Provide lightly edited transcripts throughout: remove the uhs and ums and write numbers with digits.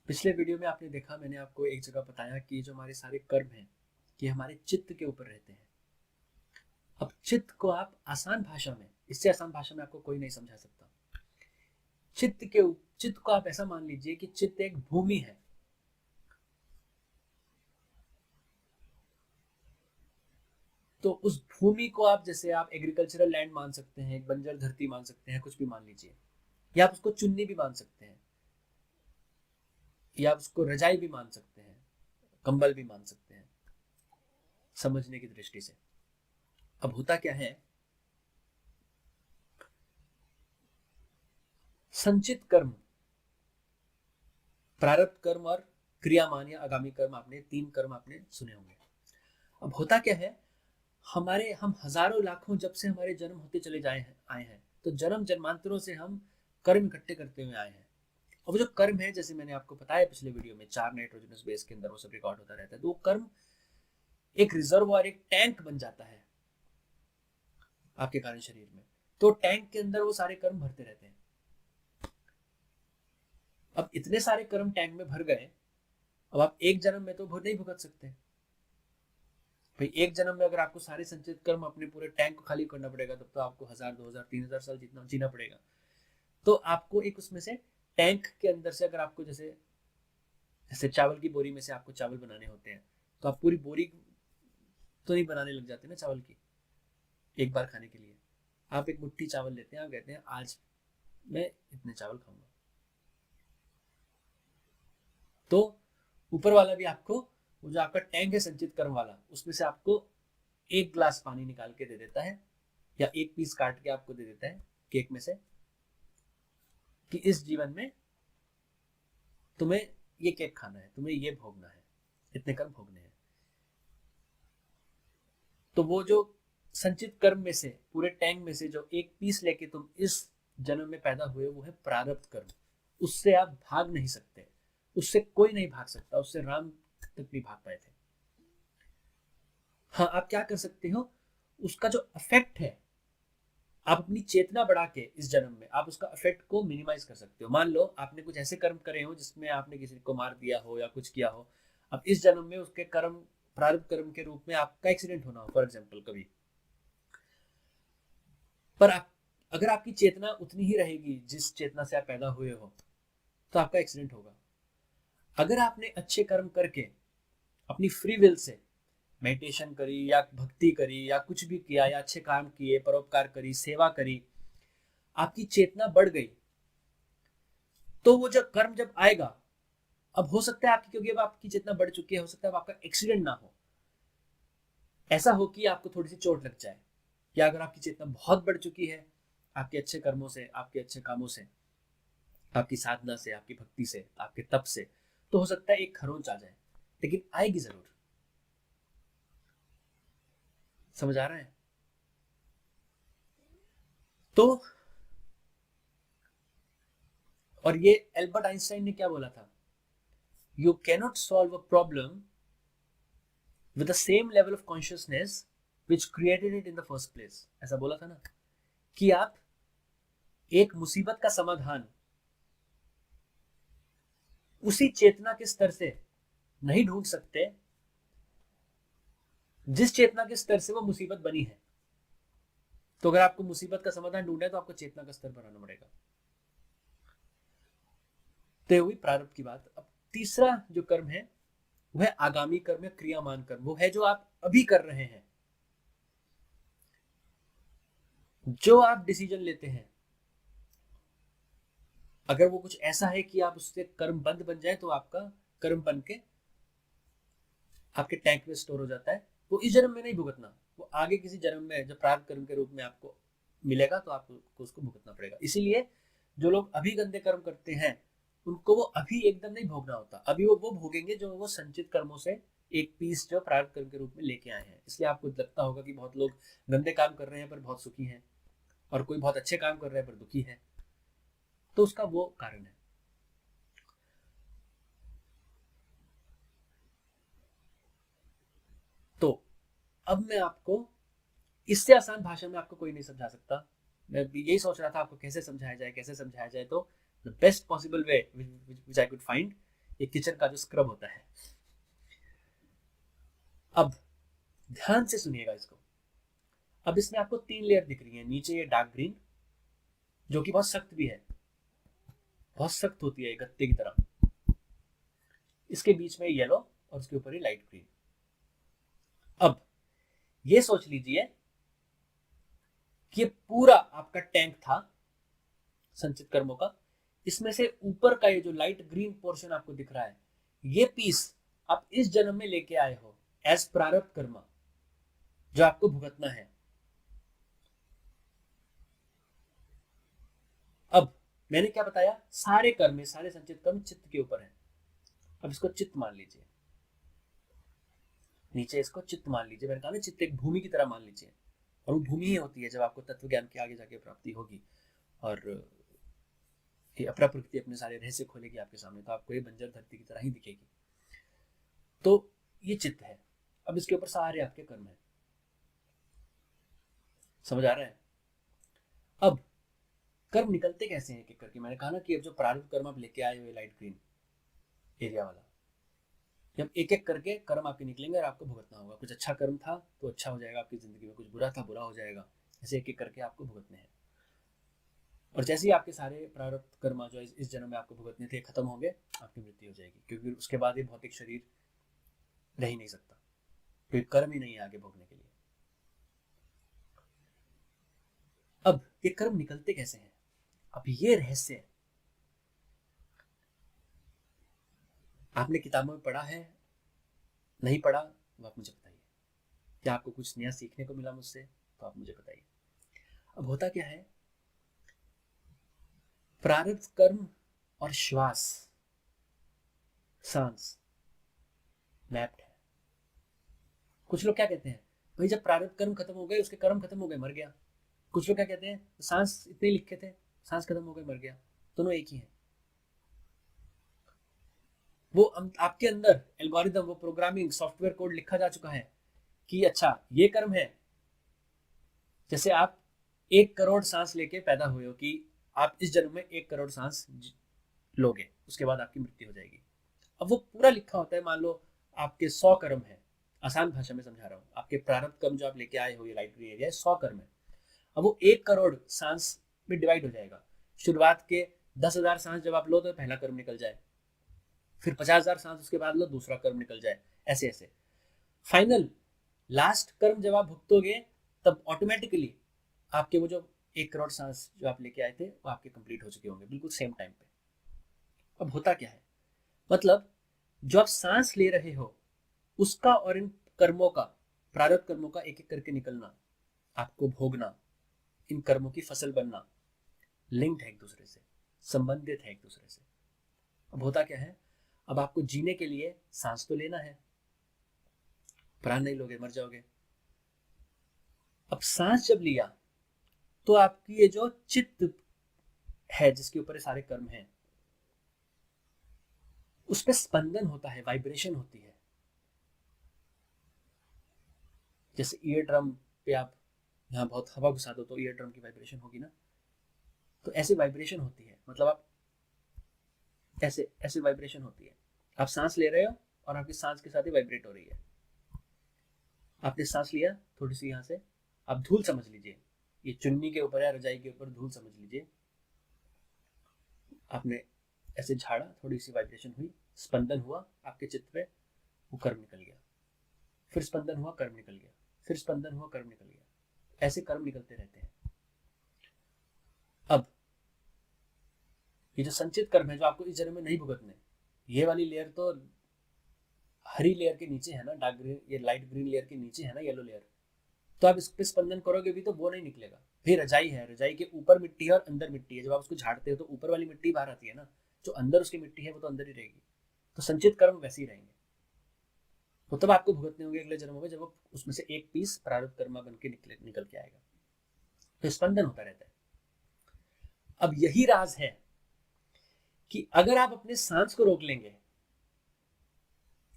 पिछले वीडियो में आपने देखा, मैंने आपको एक जगह बताया कि जो हमारे सारे कर्म हैं कि हमारे चित्त के ऊपर रहते हैं। अब चित्त को आप आसान भाषा में, इससे आसान भाषा में आपको कोई नहीं समझा सकता। चित्त को आप ऐसा मान लीजिए कि चित्त एक भूमि है। तो उस भूमि को आप, जैसे आप एग्रीकल्चरल लैंड मान सकते हैं, एक बंजर धरती मान सकते हैं, कुछ भी मान लीजिए, या आप उसको चुन्नी भी मान सकते हैं, या आप उसको रजाई भी मान सकते हैं, कंबल भी मान सकते हैं, समझने की दृष्टि से। अब होता क्या है, संचित कर्म, प्रारब्ध कर्म और क्रियामान या आगामी कर्म, आपने तीन कर्म आपने सुने होंगे। अब होता क्या है, हम हजारों लाखों जब से हमारे जन्म होते चले आए हैं, तो जन्म जन्मांतरों से हम कर्म इकट्ठे करते हुए आए हैं। और वो जो कर्म है, जैसे मैंने आपको बताया पिछले वीडियो में, 4 नाइट्रोजनस बेस के अंदर वो सब रिकॉर्ड होता रहता है। तो वो कर्म एक रिजर्व और एक टैंक बन जाता है आपके कार्य शरीर में। तो टैंक के अंदर वो सारे कर्म भरते रहते हैं। अब इतने सारे कर्म टैंक में भर गए, अब आप एक जन्म में तो नहीं भुगत सकते भाई। एक जन्म में अगर आपको सारे संचित कर्म अपने पूरे टैंक को खाली करना पड़ेगा, तब तो आपको 1000, 2000, 3000 साल जितना जीना पड़ेगा। तो आपको एक उसमें से टैंक के अंदर से, अगर आपको जैसे जैसे चावल की बोरी में से आपको चावल बनाने होते हैं, तो आप पूरी बोरी तो नहीं बनाने लग जाते ना चावल की एक बार खाने के लिए। आप एक मुट्ठी चावल लेते हैं, आप कहते हैं आज मैं इतने चावल खाऊंगा। तो ऊपर वाला भी आपको, वो जो आपका टैंक है संचित कर्म वाला, उसमें से आपको एक ग्लास पानी निकाल के दे देता है, या एक पीस काट के आपको दे देता है केक में से, कि इस जीवन में तुम्हें ये केक खाना है, तुम्हें ये भोगना है, इतने कर्म भोगने हैं। तो वो जो संचित कर्म में से, पूरे टैंक में से जो एक पीस लेके तुम इस जन्म में पैदा हुए, वो है प्रारब्ध कर्म। उससे आप भाग नहीं सकते, उससे कोई नहीं भाग सकता, उससे राम तक भी भाग पाए थे। हाँ, आप क्या कर सकते हो, उसका जो इफेक्ट है, आप अपनी चेतना बढ़ा के इस जन्म में आप उसका इफेक्ट को मिनिमाइज कर सकते हो। मान लो आपने कुछ ऐसे कर्म करे हो जिसमें आपने किसी को मार दिया हो या कुछ किया हो। अब इस जन्म में उसके कर्म, प्रारब्ध कर्म के रूप में आपका एक्सीडेंट होना हो फॉर एग्जाम्पल कभी। पर आप, अगर आपकी चेतना उतनी ही रहेगी जिस चेतना से आप पैदा हुए हो, तो आपका एक्सीडेंट होगा। अगर आपने अच्छे कर्म करके अपनी फ्री विल से मेडिटेशन करी या भक्ति करी या कुछ भी किया, या अच्छे काम किए, परोपकार करी, सेवा करी, आपकी चेतना बढ़ गई, तो वो जब कर्म जब आएगा, अब हो सकता है आपकी, क्योंकि अब आपकी चेतना बढ़ चुकी है, हो सकता है अब आपका एक्सीडेंट ना हो, ऐसा हो कि आपको थोड़ी सी चोट लग जाए। या अगर आपकी चेतना बहुत बढ़ चुकी है, आपके अच्छे कर्मों से, आपके अच्छे कामों से, आपकी साधना से, आपकी भक्ति से, आपके तप से, तो हो सकता है एक खरोंच आ जाए, लेकिन आएगी जरूर। समझ आ रहा है? तो, और ये एल्बर्ट आइंस्टाइन ने क्या बोला था, you cannot solve a problem with the same level of consciousness which created it in the first place. ऐसा बोला था ना, कि आप एक मुसीबत का समाधान उसी चेतना के स्तर से नहीं ढूंढ सकते जिस चेतना के स्तर से वो मुसीबत बनी है। तो अगर आपको मुसीबत का समाधान ढूंढना है, तो आपको चेतना का स्तर बढ़ाना पड़ेगा। तो हुई प्रारब्ध की बात। अब तीसरा जो कर्म है, वो है आगामी कर्म या क्रियामान कर्म। वो है जो आप अभी कर रहे हैं, जो आप डिसीजन लेते हैं। अगर वो कुछ ऐसा है कि आप उससे कर्म बंद बन जाए, तो आपका कर्म बन के आपके टैंक में स्टोर हो जाता है। वो इस जन्म में नहीं भुगतना, वो आगे किसी जन्म में जब प्रारब्ध कर्म के रूप में आपको मिलेगा, तो आपको उसको भुगतना पड़ेगा। इसीलिए जो लोग अभी गंदे कर्म करते हैं, उनको वो अभी एकदम नहीं भोगना होता। अभी वो भोगेंगे जो वो संचित कर्मों से एक पीस जो प्रारब्ध कर्म के रूप में लेके आए हैं। इसलिए आपको लगता होगा कि बहुत लोग गंदे काम कर रहे हैं पर बहुत सुखी हैं, और कोई बहुत अच्छे काम कर रहे हैं पर दुखी है। तो उसका वो कारण है। तो अब मैं आपको, इससे आसान भाषा में आपको कोई नहीं समझा सकता। मैं भी यही सोच रहा था आपको कैसे समझाया जाए, कैसे समझाया जाए। तो the best possible way which I could find ये किचन का जो स्क्रब होता है। अब ध्यान से सुनिएगा इसको। अब इसमें आपको 3 लेयर दिख रही है। नीचे ये डार्क ग्रीन जो कि बहुत सख्त भी है, बहुत सख्त होती है गत्ते की तरह। इसके बीच में येलो और उसके ऊपर ये लाइट ग्रीन। अब ये सोच लीजिए कि ये पूरा आपका टैंक था संचित कर्मों का। इसमें से ऊपर का ये जो लाइट ग्रीन पोर्शन आपको दिख रहा है, ये पीस आप इस जन्म में लेके आए हो एज प्रारब्ध कर्म जो आपको भुगतना है। अब मैंने क्या बताया, सारे कर्म, सारे संचित कर्म चित्त के ऊपर है। अब इसको चित्त मान लीजिए, नीचे इसको चित्त मान लीजिए। मैंने कहा ना चित्त एक भूमि की तरह मान लीजिए, और वो भूमि ही होती है जब आपको तत्व ज्ञान की आगे जाके प्राप्ति होगी और ये अपरा प्रकृति अपने सारे रहस्य खोलेगी आपके सामने, तो आपको ये बंजर धरती की तरह ही दिखेगी। तो ये चित्त है। अब इसके ऊपर सारे आपके कर्म है। समझ आ रहा है? अब कर्म निकलते कैसे हैं एक एक करके। मैंने कहा ना कि अब जो प्रारब्ध कर्म आप लेके आए हुए लाइट ग्रीन एरिया वाला, जब एक एक करके कर्म आपके निकलेंगे और आपको भुगतना होगा। कुछ अच्छा कर्म था तो अच्छा हो जाएगा आपकी जिंदगी में, कुछ बुरा था बुरा हो जाएगा। ऐसे एक एक करके आपको भुगतने हैं। और जैसे ही आपके सारे प्रारब्ध कर्म जो इस जन्म में आपको भुगतने थे खत्म होंगे, आपकी मृत्यु हो जाएगी, क्योंकि उसके बाद ये भौतिक शरीर रह ही नहीं सकता, क्योंकि कर्म ही नहीं है आगे भोगने के लिए। अब ये कर्म निकलते कैसे हैं, अब ये रहस्य है। आपने किताबों में पढ़ा है, नहीं पढ़ा, वो आप मुझे बताइए। क्या आपको कुछ नया सीखने को मिला मुझसे, तो आप मुझे बताइए। अब होता क्या है, प्रारब्ध कर्म और श्वास, सांस मैप्ड है। कुछ लोग क्या कहते हैं, भाई जब प्रारब्ध कर्म खत्म हो गए, उसके कर्म खत्म हो गए, मर गया। कुछ लोग क्या कहते हैं, सांस इतने लिखे थे, सांस खत्म हो गए, मर गया। दोनों एक ही है। वो आपके अंदर एल्गोरिदम, वो प्रोग्रामिंग सॉफ्टवेयर कोड लिखा जा चुका है कि अच्छा ये कर्म है। जैसे आप 1 करोड़ सांस लेके पैदा हुए हो कि आप इस जन्म में 1 करोड़ सांस लोगे, उसके बाद आपकी मृत्यु हो जाएगी। अब वो पूरा लिखा होता है। मान लो आपके 100 कर्म है, आसान भाषा में समझा रहा हूँ। आपके प्रारब्ध कर्म जो आप लेके आए हो, ये लाइट ग्रीन एरिया 100 कर्म है। अब वो 1 करोड़ सांस में डिवाइड हो जाएगा। शुरुआत के 10,000 सांस जब आप लो तो पहला कर्म निकल जाए, फिर 50,000 सांस उसके बाद लो, दूसरा कर्म निकल जाए, ऐसे ऐसे। फाइनल लास्ट कर्म जब आप भुगतोगे, तब ऑटोमेटिकली आपके वो जो 1 करोड़ सांस जो आप लेके आए थे वो आपके कंप्लीट हो चुके होंगे, बिल्कुल सेम टाइम पे। अब होता क्या है, मतलब जो आप सांस ले रहे हो उसका और इन कर्मों का, प्रारब्ध कर्मों का एक एक करके निकलना, आपको भोगना, इन कर्मों की फसल बनना, लिंक्ड है एक दूसरे से, संबंधित है एक दूसरे से। अब होता क्या है, अब आपको जीने के लिए सांस तो लेना है, प्राण नहीं लोगे मर जाओगे। अब सांस जब लिया तो आपकी ये जो चित्त है जिसके ऊपर ये सारे कर्म हैं, उस पर स्पंदन होता है, वाइब्रेशन होती है। जैसे ईयर ड्रम पे आप यहाँ बहुत हवा घुसा दो तो ईयर ड्रम की वाइब्रेशन होगी ना, तो ऐसे वाइब्रेशन होती है। मतलब आप ऐसे ऐसे वाइब्रेशन होती है। आप सांस ले रहे हो और आपकी सांस के साथ ही वाइब्रेट हो रही है। आपने सांस लिया थोड़ी सी, यहाँ से आप धूल समझ लीजिए, ये चुन्नी के ऊपर या रजाई के ऊपर धूल समझ लीजिए। आपने ऐसे झाड़ा, थोड़ी सी वाइब्रेशन हुई, स्पंदन हुआ आपके चित्त पे, वो कर्म निकल गया। फिर स्पंदन हुआ, कर्म निकल गया, फिर स्पंदन हुआ, कर्म निकल गया। ऐसे कर्म निकलते रहते हैं। अब ये जो संचित कर्म है जो आपको इस जन्म में नहीं भुगतने, ये वाली लेयर तो हरी लेयर के नीचे है ना, डार्क ग्रीन, ये लाइट ग्रीन लेयर के नीचे है ना येलो लेयर, तो आप इस पे स्पंदन करोगे भी तो वो नहीं निकलेगा। फिर रजाई है, रजाई के ऊपर मिट्टी है और अंदर मिट्टी है। जब आप उसको झाड़ते हो तो ऊपर वाली मिट्टी बाहर आती है ना, जो अंदर उसकी मिट्टी है वो तो अंदर ही रहेगी। तो संचित कर्म वैसे ही रहेंगे, तो तब आपको भुगतने होंगे अगले जन्मों में, जब वो उसमें से एक पीस प्रारब्ध कर्म बन के निकल के आएगा। तो स्पंदन होता रहता है। अब यही राज है कि अगर आप अपने सांस को रोक लेंगे,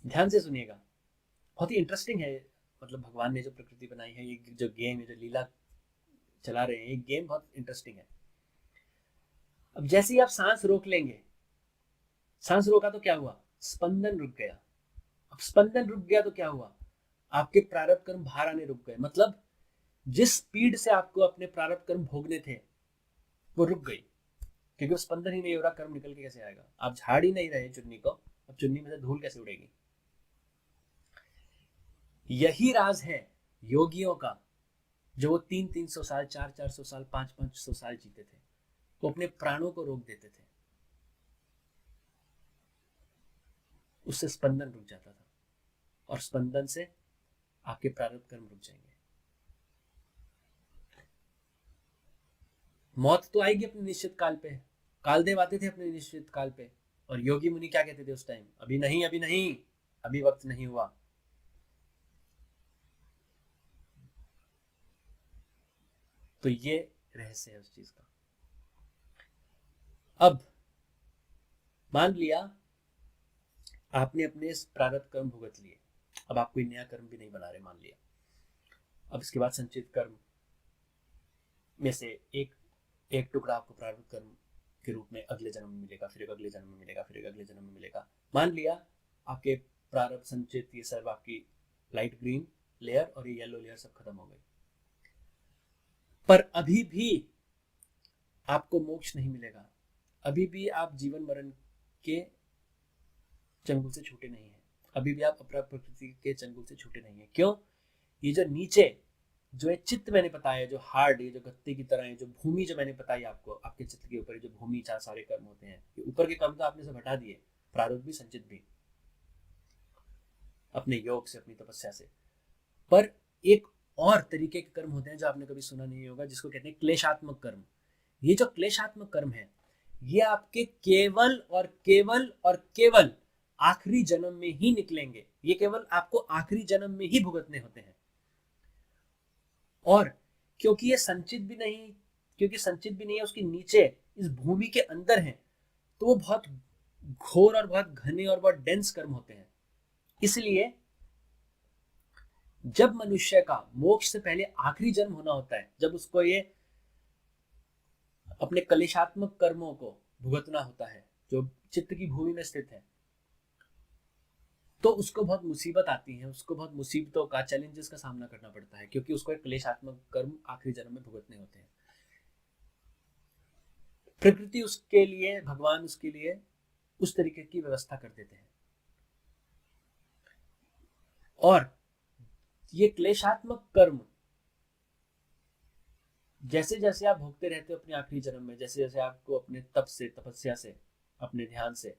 ध्यान से सुनिएगा, बहुत ही इंटरेस्टिंग है। मतलब भगवान ने जो प्रकृति बनाई है, ये जो गेम है, जो लीला चला रहे हैं, ये गेम बहुत इंटरेस्टिंग है। अब जैसे ही आप सांस रोक लेंगे, सांस रोका तो क्या हुआ, स्पंदन रुक गया। अब स्पंदन रुक गया तो क्या हुआ, आपके प्रारब्ध कर्म बाहर आने रुक गए, मतलब जिस स्पीड से आपको अपने प्रारब्ध कर्म भोगने थे वो रुक गई, क्योंकि वो स्पंदन ही नहीं हो रहा, कर्म निकल के कैसे आएगा। आप झाड़ ही नहीं रहे चुन्नी को, अब चुन्नी में से धूल कैसे उड़ेगी। यही राज है योगियों का, जो वो 300-300 साल, 400-400 साल, 500-500 साल जीते थे, वो अपने प्राणों को रोक देते थे, उससे स्पंदन रुक जाता था, और स्पंदन से आपके प्रारब्ध कर्म रुक जाएंगे। मौत तो आएगी अपने निश्चित काल पे, कालदेव आते थे अपने निश्चित काल पे, और योगी मुनि क्या कहते थे उस टाइम, अभी नहीं, अभी नहीं, अभी वक्त नहीं हुआ। तो ये रहस्य है उस चीज का। अब मान लिया आपने अपने प्रारब्ध कर्म भुगत लिए, अब आप कोई नया कर्म भी नहीं बना रहे, मान लिया। अब इसके बाद संचित कर्म में से एक टुकड़ा आपको प्रारब्ध कर्म के रूप में अगले जन्म में मिलेगा, फिर अगले जन्म में मिलेगा, फिर अगले जन्म में मिलेगा। मान लिया आपके प्रारब्ध संचित ये सब आपकी लाइट ग्रीन लेयर और ये येलो लेयर सब खत्म हो गई, पर अभी भी आपको मोक्ष नहीं मिलेगा, अभी भी आप जीवन मरण के चंगुल से छूटे नहीं है, अभी भी आप अपरा प्रकृति के चंगुल से छूटे नहीं है। क्यों? ये जो नीचे जो एक चित्त मैंने बताया, जो हार्ड, ये जो गत्ते की तरह है, जो भूमि जो मैंने बताई आपको, आपके चित्त के ऊपर जो भूमि चार सारे कर्म होते हैं, ये ऊपर के कर्म तो आपने सब हटा दिए, प्रारब्ध भी संचित भी, अपने योग से, अपनी तपस्या से, पर एक और तरीके के कर्म होते हैं जो आपने कभी सुना नहीं होगा, जिसको कहते हैं क्लेशात्मक कर्म। ये जो क्लेशात्मक कर्म है, ये आपके केवल और केवल और केवल आखिरी जन्म में ही निकलेंगे, ये केवल आपको आखिरी जन्म में ही भुगतने होते हैं। और क्योंकि ये संचित भी नहीं, क्योंकि संचित भी नहीं है, उसके नीचे इस भूमि के अंदर है, तो वो बहुत घोर और बहुत घने और बहुत डेंस कर्म होते हैं। इसलिए जब मनुष्य का मोक्ष से पहले आखिरी जन्म होना होता है, जब उसको ये अपने कलेशात्मक कर्मों को भुगतना होता है जो चित्त की भूमि में स्थित है, तो उसको बहुत मुसीबत आती है, उसको बहुत मुसीबतों का, चैलेंजेस का सामना करना पड़ता है, क्योंकि उसको एक क्लेशात्मक कर्म आखिरी जन्म में भुगतने होते हैं। प्रकृति उसके लिए, भगवान उसके लिए उस तरीके की व्यवस्था कर देते हैं। और ये क्लेशात्मक कर्म जैसे जैसे आप भोगते रहते हो अपने आखिरी जन्म में, जैसे जैसे आपको अपने तप से, तपस्या से, अपने ध्यान से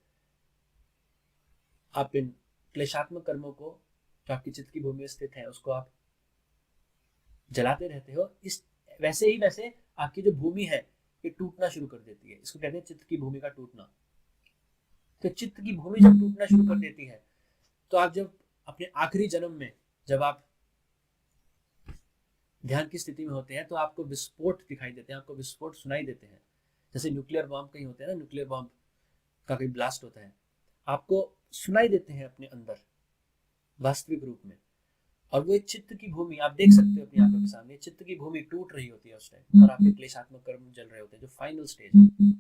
आप इन क्लेशात्मक कर्मों को जो आपकी चित्त की भूमि में स्थित है उसको आप जलाते रहते हो, इस वैसे आपकी जो भूमि है ये टूटना शुरू कर देती है। इसको कहते हैं चित्त की भूमि का टूटना। तो चित्त की भूमि जब टूटना शुरू कर देती है, तो आप जब अपने आखिरी जन्म में जब आप ध्यान की स्थिति में होते हैं, तो आपको विस्फोट दिखाई देते हैं, आपको विस्फोट सुनाई देते हैं, जैसे न्यूक्लियर बॉम्ब कहीं होते हैं ना, न्यूक्लियर बॉम्ब का कहीं ब्लास्ट होता है, आपको सुनाई देते हैं अपने अंदर वास्तविक रूप में। और वो चित्त की भूमि आप देख सकते हो अपनी आंखों के सामने, चित्त की भूमि टूट रही होती है उस टाइम, और आपके क्लेशात्मक कर्म जल रहे होते हैं, जो फाइनल स्टेज है।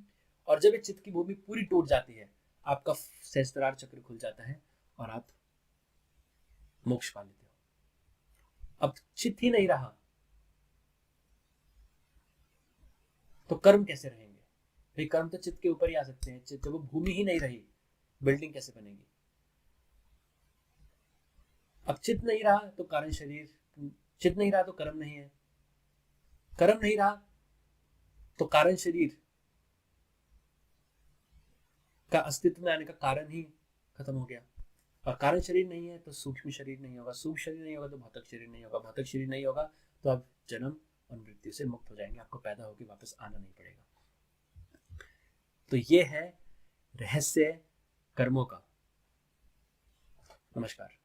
और जब ये चित्त की भूमि पूरी टूट जाती है, आपका सहस्त्रार चक्र खुल जाता है और आप मोक्ष पा लेते हो। अब चित्त ही नहीं रहा तो कर्म कैसे रहेंगे भाई? कर्म तो चित्त के ऊपर ही आ सकते हैं, जब वो भूमि ही नहीं रही, बिल्डिंग कैसे बनेगी? अब चित्त नहीं रहा तो कारण शरीर, चित्त नहीं रहा तो कर्म नहीं है, कर्म नहीं रहा तो कारण शरीर का अस्तित्व में आने का कारण ही खत्म हो गया। और कारण शरीर नहीं है तो सूक्ष्म शरीर नहीं होगा, सूक्ष्म शरीर नहीं होगा तो भौतिक शरीर नहीं होगा, भौतिक शरीर नहीं होगा तो आप जन्म और मृत्यु से मुक्त हो जाएंगे, आपको पैदा होकर वापस आना नहीं पड़ेगा। तो ये है रहस्य कर्मों का। नमस्कार।